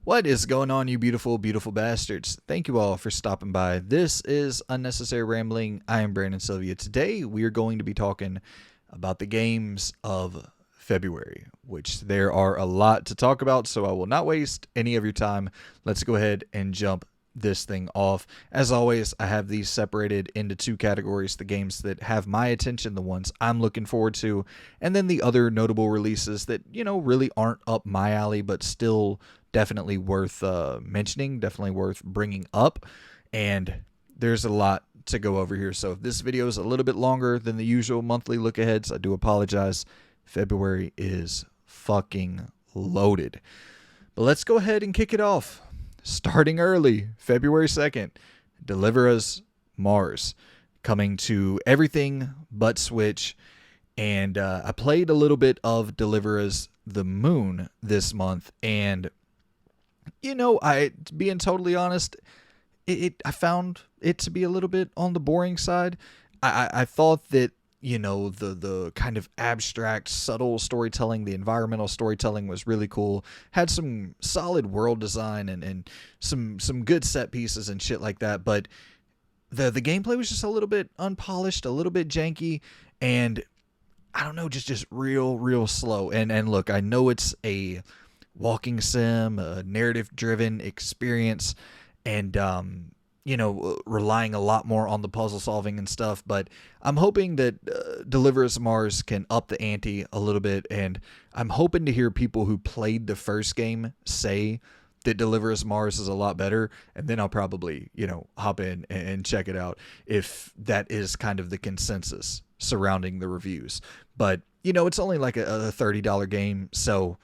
What is going on, you beautiful, beautiful bastards? Thank you all for stopping by. This is Unnecessary Rambling. I am Brandon Sylvia. Today, we are going to be talking about the games of February, which there are a lot to talk about, so I will not waste any of your time. Let's go ahead and jump this thing off. As always, I have these separated into two categories: the games that have my attention, the ones I'm looking forward to, and then the other notable releases that, really aren't up my alley, but still definitely worth mentioning, definitely worth bringing up. And there's a lot to go over here. So if this video is a little bit longer than the usual monthly look aheads, I do apologize. February is fucking loaded. But let's go ahead and kick it off. Starting early, February 2nd, Deliver Us Mars, coming to everything but Switch. And I played a little bit of Deliver Us the Moon this month, and being totally honest, I found it to be a little bit on the boring side. I thought that, the kind of abstract, subtle storytelling, the environmental storytelling was really cool. Had some solid world design and some good set pieces and shit like that. But the gameplay was just a little bit unpolished, a little bit janky, and I don't know, just real slow. And look, I know it's a walking sim, a narrative-driven experience, and relying a lot more on the puzzle solving and stuff. But I'm hoping that Deliver Us Mars can up the ante a little bit, and I'm hoping to hear people who played the first game say that Deliver Us Mars is a lot better, and then I'll probably, hop in and check it out if that is kind of the consensus surrounding the reviews. But, it's only like a $30 game, so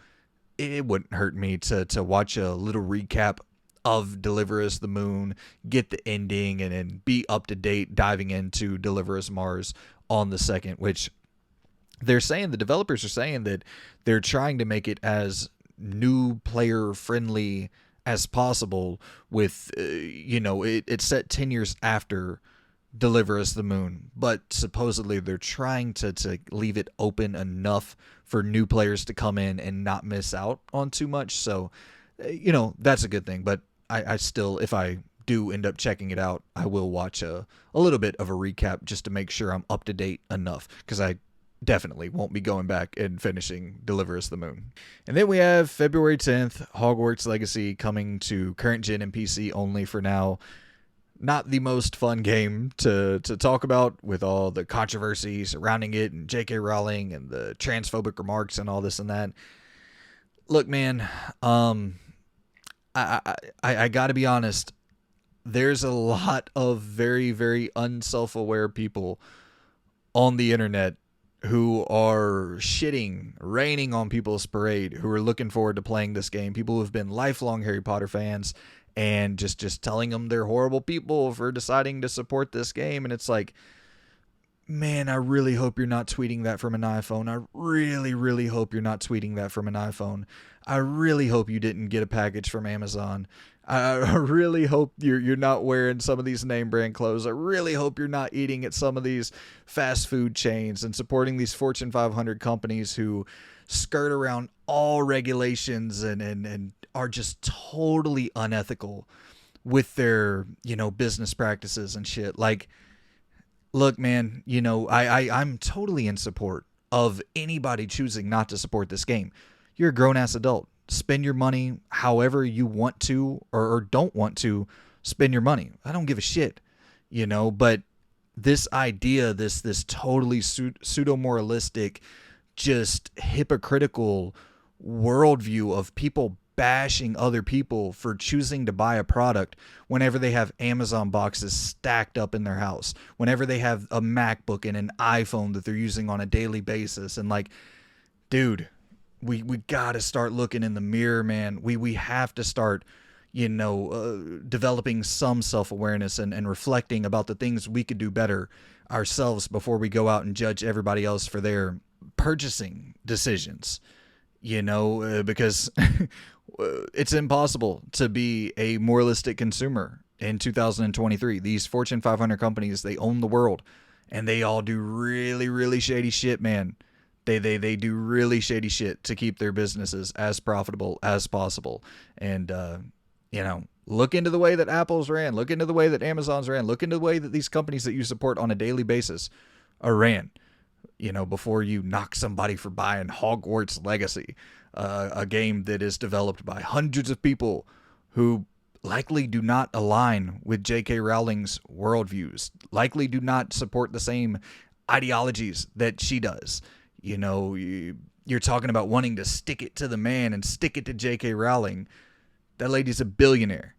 it wouldn't hurt me to watch a little recap of Deliver Us the Moon, get the ending, and then be up to date diving into Deliver Us Mars on the 2nd, which they're saying, the developers are saying that they're trying to make it as new player friendly as possible with, it's set 10 years after Deliver Us the Moon, but supposedly they're trying to leave it open enough for new players to come in and not miss out on too much. So, that's a good thing. But I still, if I do end up checking it out, I will watch a little bit of a recap just to make sure I'm up to date enough, because I definitely won't be going back and finishing Deliver Us the Moon. And then we have February 10th, Hogwarts Legacy, coming to current gen and PC only for now. Not the most fun game to talk about, with all the controversy surrounding it and J.K. Rowling and the transphobic remarks and all this and that. Look, man, I gotta be honest. There's a lot of very, very unself-aware people on the internet who are raining on people's parade, who are looking forward to playing this game. People who have been lifelong Harry Potter fans, and just telling them they're horrible people for deciding to support this game. And it's like, man, I really hope you're not tweeting that from an iPhone. I really, really hope you're not tweeting that from an iPhone. I really hope you didn't get a package from Amazon. I really hope you're not wearing some of these name brand clothes. I really hope you're not eating at some of these fast food chains and supporting these Fortune 500 companies who skirt around all regulations and are just totally unethical with their, business practices and shit. Like, look, man, I'm totally in support of anybody choosing not to support this game. You're a grown-ass adult. Spend your money however you want to or don't want to spend your money. I don't give a shit, but this idea, this totally pseudo-moralistic, just hypocritical worldview of people bashing other people for choosing to buy a product whenever they have Amazon boxes stacked up in their house, whenever they have a MacBook and an iPhone that they're using on a daily basis. And like, dude, we got to start looking in the mirror, man. We have to start, developing some self-awareness and reflecting about the things we could do better ourselves before we go out and judge everybody else for their purchasing decisions, because it's impossible to be a moralistic consumer in 2023. These Fortune 500 companies, they own the world, and they all do really, really shady shit, man. They do really shady shit to keep their businesses as profitable as possible. And look into the way that Apple's ran, look into the way that Amazon's ran, look into the way that these companies that you support on a daily basis are ran. Before you knock somebody for buying Hogwarts Legacy, a game that is developed by hundreds of people who likely do not align with J.K. Rowling's worldviews, likely do not support the same ideologies that she does. You're talking about wanting to stick it to the man and stick it to J.K. Rowling. That lady's a billionaire.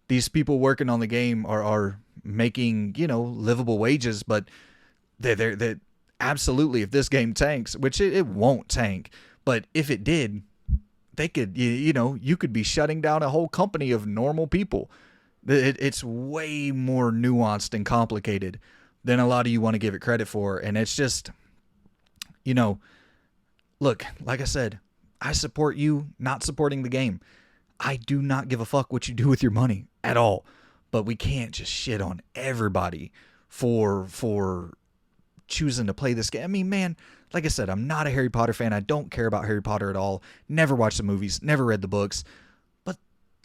These people working on the game are making, livable wages, but they're absolutely, if this game tanks, which it won't tank, but if it did, they could, you could be shutting down a whole company of normal people. It's way more nuanced and complicated than a lot of you want to give it credit for. And it's just, look, like I said, I support you not supporting the game. I do not give a fuck what you do with your money at all. But we can't just shit on everybody for choosing to play this game. I mean, man, like I said, I'm not a Harry Potter fan. I don't care about Harry Potter at all. Never watched the movies, never read the books. But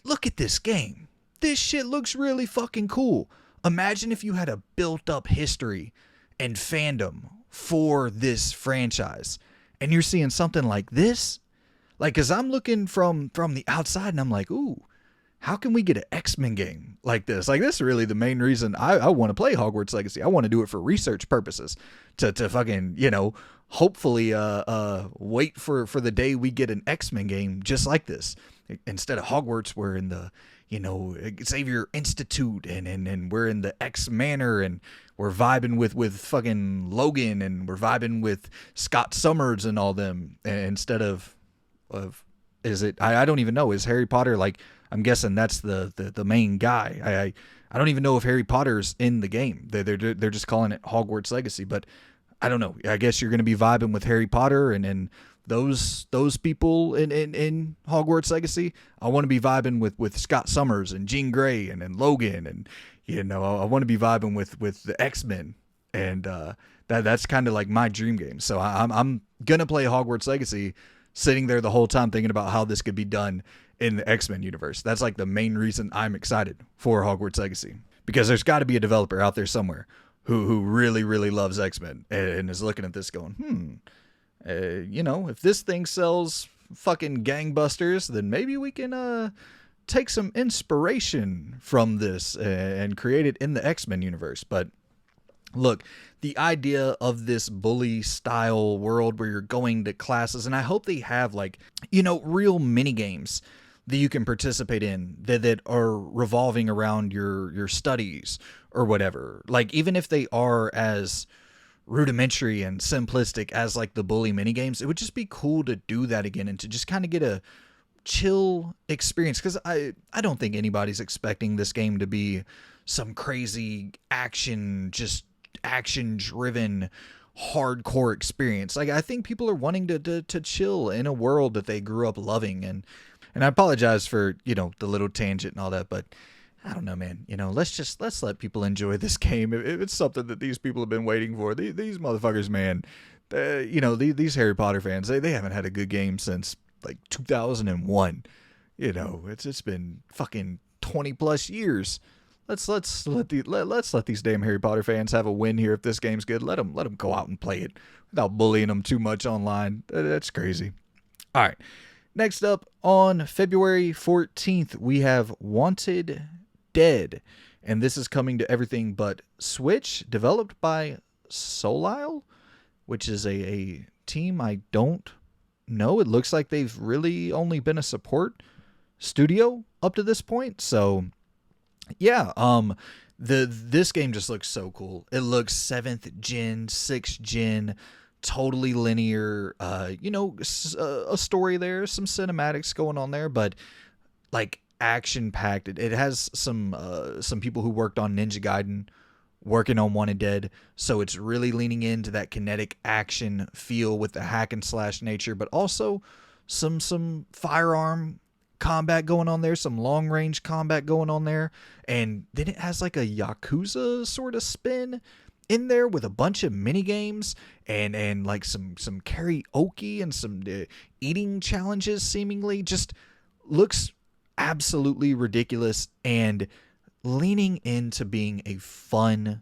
look at this game. This shit looks really fucking cool. Imagine if you had a built-up history and fandom for this franchise, and you're seeing something like this. Like, because I'm looking from the outside, and I'm like, ooh, how can we get an X-Men game like this? Like, this is really the main reason I want to play Hogwarts Legacy. I want to do it for research purposes to fucking, hopefully wait for the day we get an X-Men game just like this. Instead of Hogwarts, we're in the, Xavier Institute, and we're in the X Manor, and we're vibing with fucking Logan, and we're vibing with Scott Summers and all them, instead of is it, I don't even know, is Harry Potter, like, I'm guessing that's the main guy. I don't even know if Harry Potter's in the game. They're just calling it Hogwarts Legacy, but I don't know. I guess you're going to be vibing with Harry Potter and those people in Hogwarts Legacy. I want to be vibing with Scott Summers and Jean Grey and Logan, and I want to be vibing with the X-Men, and that's kind of like my dream game. So I'm gonna play Hogwarts Legacy, sitting there the whole time thinking about how this could be done in the X-Men universe. That's like the main reason I'm excited for Hogwarts Legacy, because there's got to be a developer out there somewhere who really, really loves X-Men and is looking at this going, if this thing sells fucking gangbusters, then maybe we can take some inspiration from this and create it in the X-Men universe. But look, the idea of this bully style world where you're going to classes, and I hope they have real mini games that you can participate in that are revolving around your studies or whatever. Like, even if they are as rudimentary and simplistic as like the bully mini games, it would just be cool to do that again and to just kind of get a chill experience, because I don't think anybody's expecting this game to be some crazy action driven hardcore experience. Like, I think people are wanting to chill in a world that they grew up loving, and I apologize for the little tangent and all that, but I don't know, man. Let's let people enjoy this game. If it's something that these people have been waiting for, these motherfuckers, man. These Harry Potter fans, they haven't had a good game since like 2001. It's been fucking 20 plus years. Let's let these damn Harry Potter fans have a win here. If this game's good, let them go out and play it without bullying them too much online. That's crazy. All right. Next up, on February 14th, we have Wanted Dead, and this is coming to everything but Switch, developed by Solile, which is a team I don't know. It looks like they've really only been a support studio up to this point, so yeah, this game just looks so cool. It looks 7th gen, 6th gen, totally linear, a story there, some cinematics going on there, but like action packed. It has some people who worked on Ninja Gaiden working on Wanted Dead, so it's really leaning into that kinetic action feel with the hack and slash nature, but also some firearm combat going on there, some long range combat going on there, and then it has like a Yakuza sort of spin in there with a bunch of mini games and like some karaoke and some eating challenges, seemingly just looks absolutely ridiculous and leaning into being a fun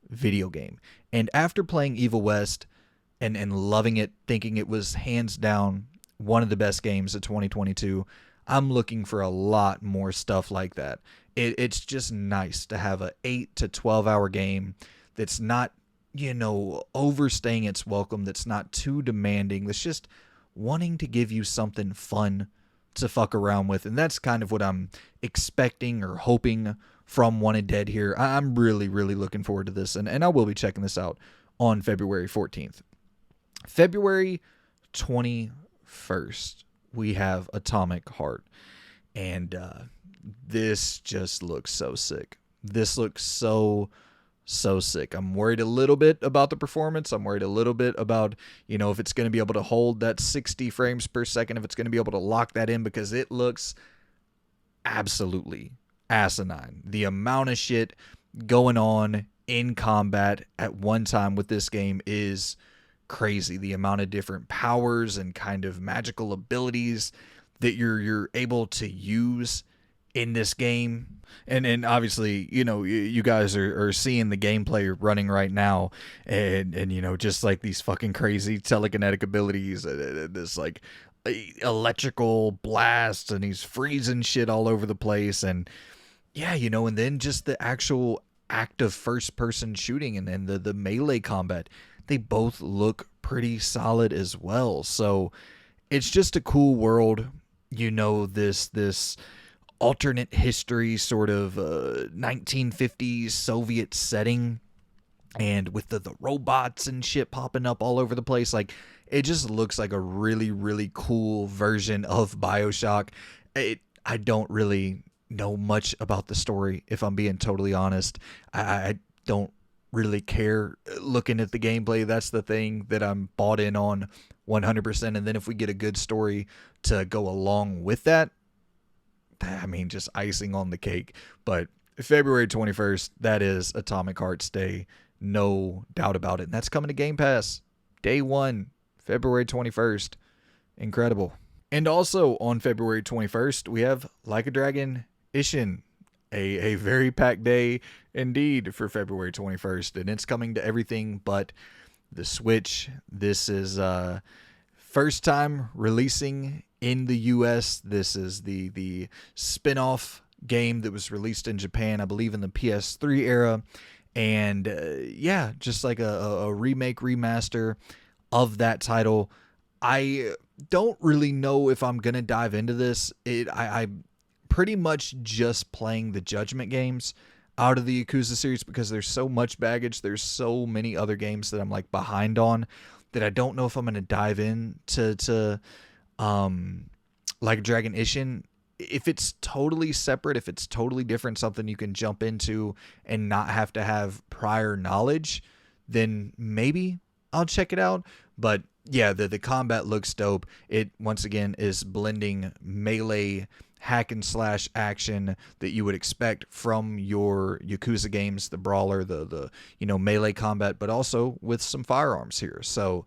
video game. And after playing Evil West and loving it, thinking it was hands down one of the best games of 2022, I'm looking for a lot more stuff like that. It's just nice to have a 8 to 12 hour game that's not, overstaying its welcome, that's not too demanding, that's just wanting to give you something fun to fuck around with. And that's kind of what I'm expecting or hoping from Wanted Dead here. I'm really, really looking forward to this, and I will be checking this out on February 14th. February 21st, we have Atomic Heart, and this just looks so sick. This looks so sick. I'm worried a little bit about the performance. I'm worried a little bit about, if it's going to be able to hold that 60 frames per second, if it's going to be able to lock that in, because it looks absolutely asinine. The amount of shit going on in combat at one time with this game is crazy. The amount of different powers and kind of magical abilities that you're able to use in this game. And obviously, you guys are seeing the gameplay running right now, and just like these fucking crazy telekinetic abilities, this like electrical blasts, and he's freezing shit all over the place, and and then just the actual act of first person shooting and then the melee combat, they both look pretty solid as well. So it's just a cool world, this alternate history sort of 1950s Soviet setting, and with the robots and shit popping up all over the place. Like, it just looks like a really, really cool version of BioShock. I don't really know much about the story, if I'm being totally honest. I don't really care looking at the gameplay. That's the thing that I'm bought in on 100%. And then if we get a good story to go along with that, I mean, just icing on the cake. But February 21st, that is Atomic Heart's Day. No doubt about it. And that's coming to Game Pass. Day 1, February 21st. Incredible. And also on February 21st, we have Like a Dragon Ishin. A very packed day indeed for February 21st. And it's coming to everything but the Switch. This is first time releasing in the US. This is the spin-off game that was released in Japan, I believe in the PS3 era. And just like a remake, remaster of that title. I don't really know if I'm going to dive into this. I pretty much just playing the Judgment games out of the Yakuza series because there's so much baggage. There's so many other games that I'm like behind on that I don't know if I'm going to dive in to Like a Dragon Ishin. If it's totally separate, if it's totally different, something you can jump into and not have to have prior knowledge, then maybe I'll check it out. But yeah, the combat looks dope. It, once again, is blending melee hack and slash action that you would expect from your Yakuza games, the brawler, the melee combat, but also with some firearms here. So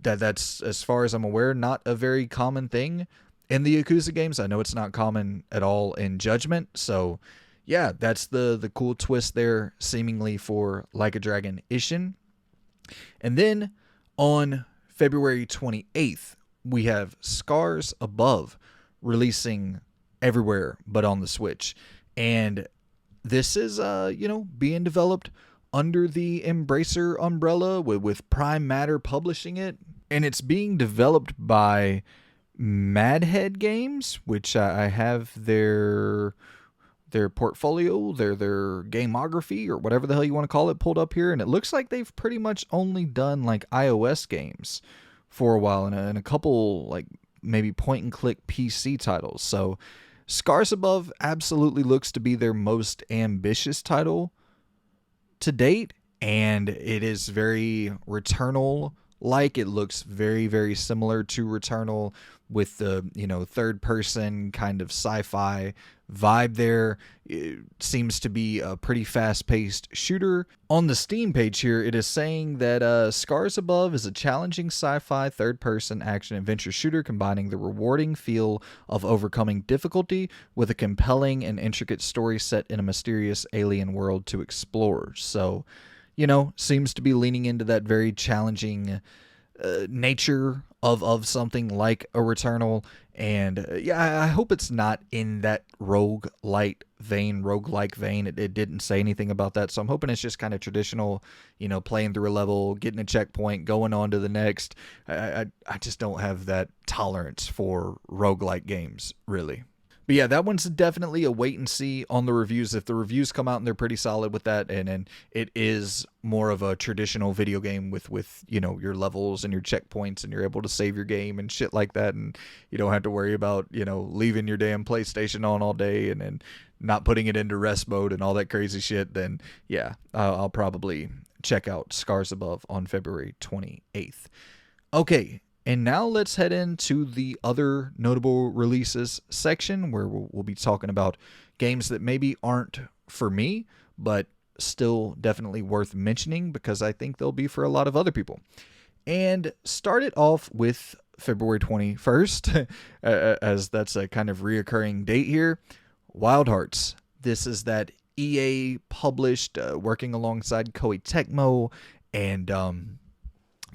that's, as far as I'm aware, not a very common thing in the Yakuza games. I know it's not common at all in Judgment. So yeah, that's the cool twist there, seemingly, for Like a Dragon Ishin. And then on February 28th, we have Scars Above releasing everywhere but on the Switch. And this is, being developed under the Embracer umbrella with Prime Matter publishing it. And it's being developed by Madhead Games, which I have their portfolio, their gamography, or whatever the hell you want to call it, pulled up here. And it looks like they've pretty much only done like iOS games for a while, and a couple like maybe point and click PC titles. So Scars Above absolutely looks to be their most ambitious title to date, and it is very Returnal like. It looks very, very similar to Returnal. with the, third person kind of sci-fi vibe there. It seems to be a pretty fast-paced shooter. On the Steam page here, it is saying that Scars Above is a challenging sci-fi third-person action-adventure shooter combining the rewarding feel of overcoming difficulty with a compelling and intricate story set in a mysterious alien world to explore. So, seems to be leaning into that very challenging nature of something like a Returnal. And I hope it's not in that roguelike vein. It didn't say anything about that, so I'm hoping it's just kind of traditional, playing through a level, getting a checkpoint, going on to the next. I just don't have that tolerance for roguelike games, really. But yeah, that one's definitely a wait and see on the reviews. If the reviews come out and they're pretty solid with that, and it is more of a traditional video game with your levels and your checkpoints, and you're able to save your game and shit like that, and you don't have to worry about leaving your damn PlayStation on all day and then not putting it into rest mode and all that crazy shit, then yeah, I'll probably check out Scars Above on February 28th. Okay. And now let's head into the other notable releases section, where we'll be talking about games that maybe aren't for me, but still definitely worth mentioning because I think they'll be for a lot of other people. And start it off with February 21st, as that's a kind of reoccurring date here. Wild Hearts. This is that EA published, working alongside Koei Tecmo, and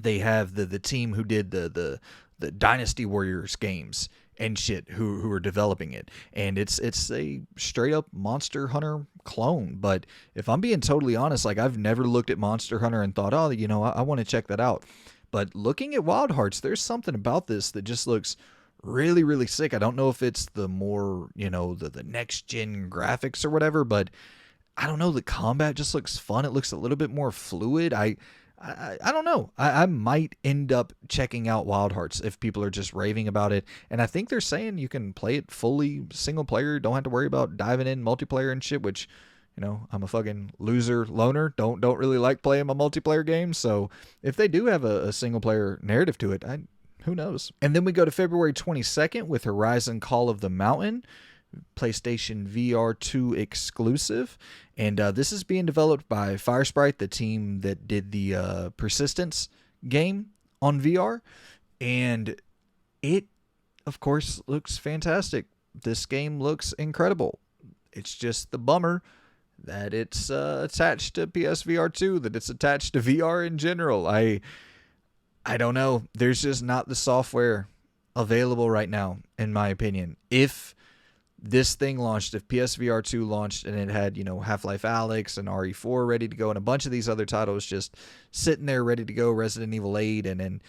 they have the team who did the Dynasty Warriors games and shit who are developing it. And it's a straight up Monster Hunter clone. But if I'm being totally honest, like, I've never looked at Monster Hunter and thought, oh, I want to check that out. But looking at Wild Hearts, there's something about this that just looks really, really sick. I don't know if it's the more, the next gen graphics or whatever, but I don't know. The combat just looks fun. It looks a little bit more fluid. I don't know. I might end up checking out Wild Hearts if people are just raving about it. And I think they're saying you can play it fully single player. Don't have to worry about diving in multiplayer and shit, which, I'm a fucking loser loner. Don't really like playing my multiplayer games. So if they do have a single player narrative to it, who knows? And then we go to February 22nd with Horizon Call of the Mountain, PlayStation VR 2 exclusive, and this is being developed by Firesprite, the team that did the Persistence game on VR, and it, of course, looks fantastic. This game looks incredible. It's just the bummer that it's attached to PSVR 2, that it's attached to VR in general. I don't know. There's just not the software available right now, in my opinion. If this thing launched, if PSVR 2 launched and it had, Half-Life Alyx and RE4 ready to go and a bunch of these other titles just sitting there ready to go, Resident Evil 8, and then,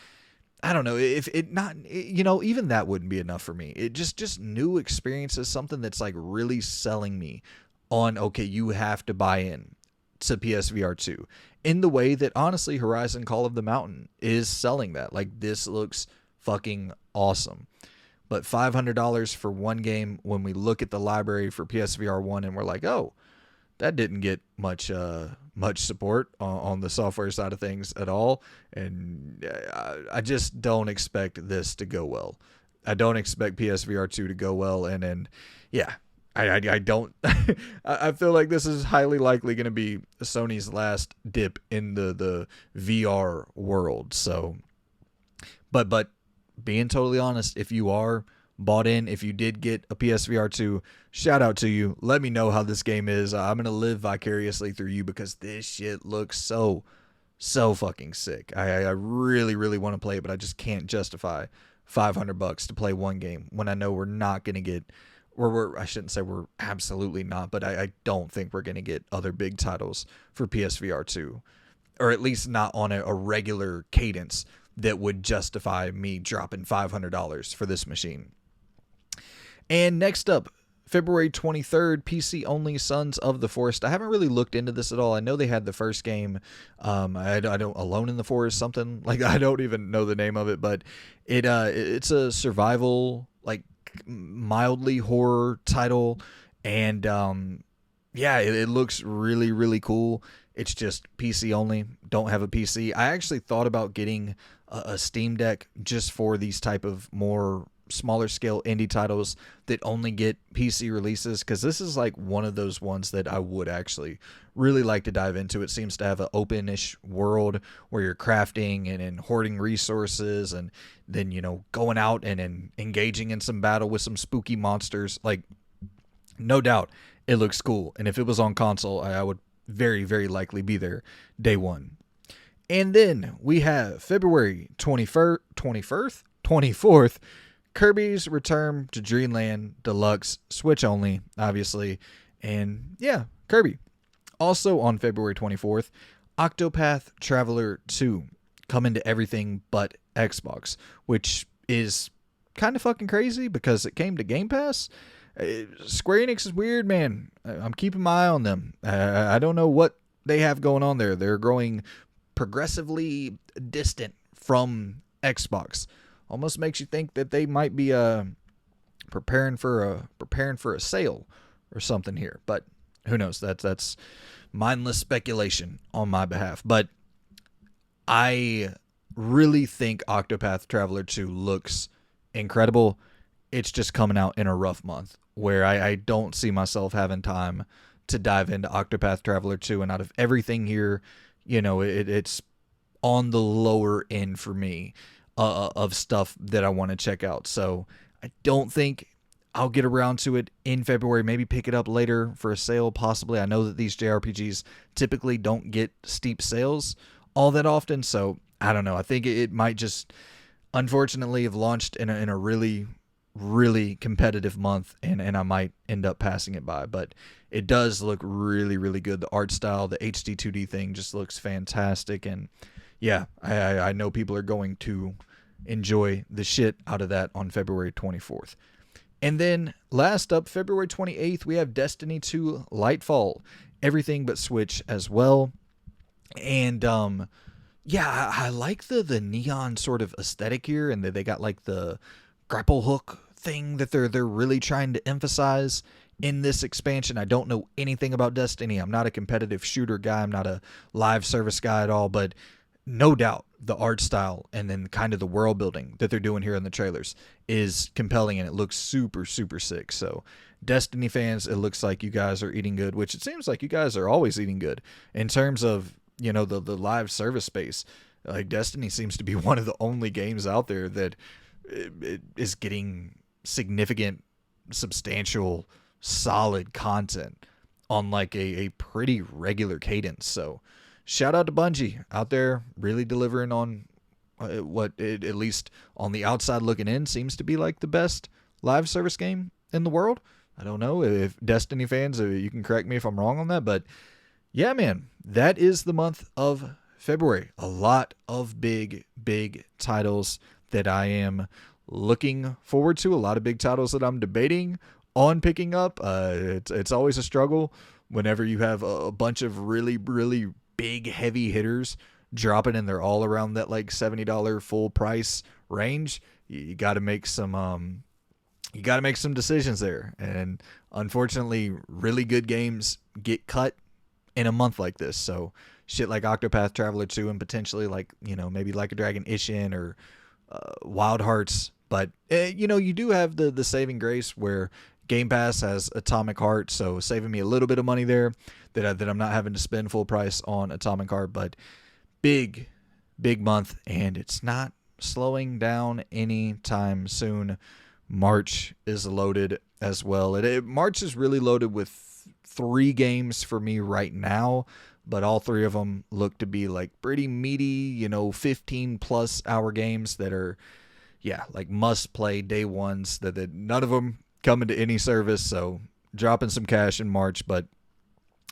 I don't know, if it not, even that wouldn't be enough for me. It just new experiences, something that's like really selling me on, okay, you have to buy in to PSVR 2 in the way that, honestly, Horizon Call of the Mountain is selling that. Like, this looks fucking awesome. But $500 for one game, when we look at the library for PSVR 1 and we're like, oh, that didn't get much support on the software side of things at all. And I just don't expect this to go well. I don't expect PSVR 2 to go well. And then, yeah, I don't. I feel like this is highly likely going to be Sony's last dip in the VR world. So, but being totally honest, if you are bought in, if you did get a PSVR 2, shout out to you. Let me know how this game is. I'm going to live vicariously through you because this shit looks so fucking sick. I really, really want to play it, but I just can't justify $500 to play one game when I know we're not going to get, I shouldn't say we're absolutely not, but I don't think we're going to get other big titles for PSVR 2, or at least not on a regular cadence that would justify me dropping $500 for this machine. And next up, February 23rd, PC only, Sons of the Forest. I haven't really looked into this at all. I know they had the first game, I don't, Alone in the Forest, something like, I don't even know the name of it, but it's a survival, like, mildly horror title, and it looks really, really cool. It's just PC only. Don't have a PC. I actually thought about getting a Steam Deck just for these type of more smaller scale indie titles that only get PC releases, because this is like one of those ones that I would actually really like to dive into. It seems to have an open-ish world where you're crafting and hoarding resources, and then, you know, going out and engaging in some battle with some spooky monsters. Like, no doubt it looks cool, and if it was on console, I would very, very likely be there day one. And then we have February 24th, Kirby's Return to Dreamland Deluxe, Switch only, obviously. And yeah, Kirby. Also on February 24th, Octopath Traveler 2, coming to everything but Xbox, which is kind of fucking crazy because it came to Game Pass. Square Enix is weird, man. I'm keeping my eye on them. I don't know what they have going on there. They're growing progressively distant from Xbox. Almost makes you think that they might be preparing for a sale or something here. But who knows? That's mindless speculation on my behalf. But I really think Octopath Traveler 2 looks incredible. It's just coming out in a rough month where I don't see myself having time to dive into Octopath Traveler 2. And out of everything here, you know, it's on the lower end for me of stuff that I want to check out. So I don't think I'll get around to it in February. Maybe pick it up later for a sale, possibly. I know that these JRPGs typically don't get steep sales all that often. So I don't know. I think it might just, unfortunately, have launched in a really, really competitive month, and I might end up passing it by. But it does look really, really good. The art style, the HD 2D thing just looks fantastic. And yeah, I know people are going to enjoy the shit out of that on February 24th. And then last up, February 28th, we have Destiny 2 Lightfall. Everything but Switch as well. And yeah, I like the neon sort of aesthetic here, and they got like the grapple hook thing that they're really trying to emphasize in this expansion. I don't know anything about Destiny. I'm not a competitive shooter guy. I'm not a live service guy at all, but no doubt the art style and then kind of the world building that they're doing here in the trailers is compelling, and it looks super, super sick. So Destiny fans, it looks like you guys are eating good, which it seems like you guys are always eating good in terms of, you know, the live service space. Like, Destiny seems to be one of the only games out there that it is getting significant, substantial, solid content on like a pretty regular cadence. So shout out to Bungie out there really delivering on what it, at least on the outside looking in, seems to be like the best live service game in the world. I don't know if Destiny fans, you can correct me if I'm wrong on that, but yeah, man, that is the month of February. A lot of big, big titles that I am looking forward to. A lot of big titles that I'm debating on picking up. It's always a struggle whenever you have a bunch of really, really big, heavy hitters dropping, and they're all around that like $70 full price range. You got to make some decisions there, and unfortunately, really good games get cut in a month like this. So shit like Octopath Traveler 2 and potentially like, you know, maybe Like a Dragon Ishin or Wild Hearts. But you know, you do have the saving grace where Game Pass has Atomic Heart, so saving me a little bit of money there that I'm not having to spend full price on Atomic Heart. But big month, and it's not slowing down anytime soon. March is loaded as well. March is really loaded with 3 games for me right now, but all 3 of them look to be like pretty meaty, you know, 15 plus hour games that are, yeah, like must play day ones that none of them come into any service. So dropping some cash in March, but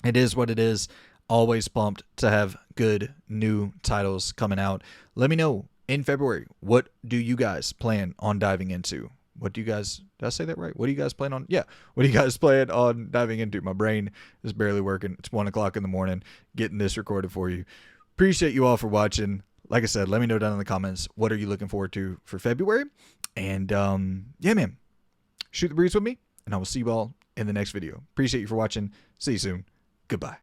it is what it is. Always pumped to have good new titles coming out. Let me know in February, what do you guys plan on diving into? What do you guys, did I say that right? What do you guys plan on? Yeah. What do you guys plan on diving into? My brain is barely working. It's 1 o'clock in the morning getting this recorded for you. Appreciate you all for watching. Like I said, let me know down in the comments, what are you looking forward to for February? And yeah, man, shoot the breeze with me, and I will see you all in the next video. Appreciate you for watching. See you soon. Goodbye.